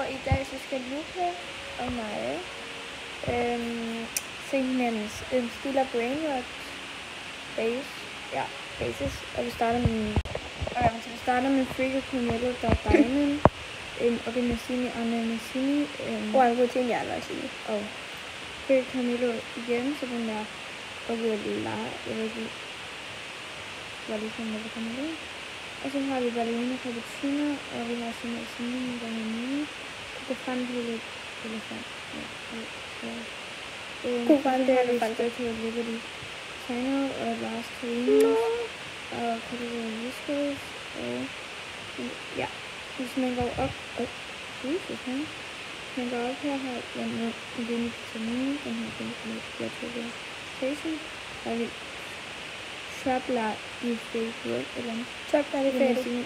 Og i dag så skal Luca og mig se hinandens Stiller Brainrot basis, og vi starter med Freaker Camillo, der er Diamond, Organizini, Ananasini, Orangutini, Ananasini. Og Freaker Camillo igen, så den der Oriola, jeg ved ikke, hvad det sådan, der kommer ud. Og så har vi Ballerina Cappuccino, og vi har Sinasini, Bananini, Kokofante, Elefant. Kokofante, Elefant. Statue of Liberty, Chino, og Lars Torino, og Category Whiskers, og ja, hvis man går op, man går op her, har jeg Lini Vitamini, den her Statue of Station, der er vi Trapler i Fake World, eller Trapler i Fake.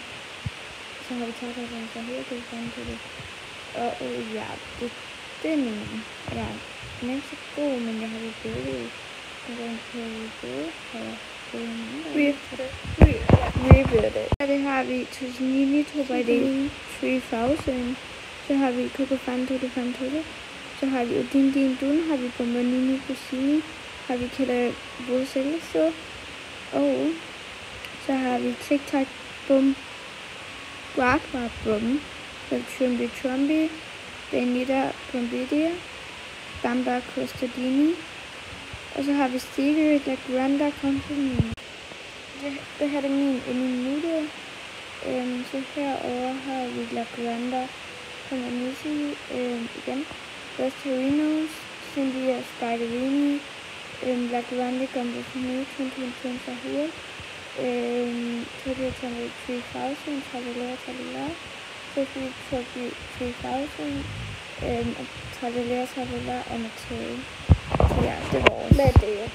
Så har vi taget her, så her kan vi komme til det. Og ja, det er min, ja, den er ikke så god, men jeg har det bedre. Jeg går ind på det, og jeg får Rebirth. Her har vi Tusinini, Trobaide, 3000. Så har vi Kokofante, så har vi Odin Din Dun, har vi Bombanini, Busini, har vi Kælder Boselso. Og så har vi TikTok Bum Guagua Bum, Trumpy, Benita Pombidia, Bamba Costadini. Og så har vi Stevie La Granda Company. Det her er min minute. Så herovre har vi La Granda Company igen. Los Torinos, Cynthia Spiderini, La Grande Company, 2020 Sahur, Tokyo 3000, Traveler, Sophie 3000, Traveler, og Mateo. Så ja, det var også. Med det.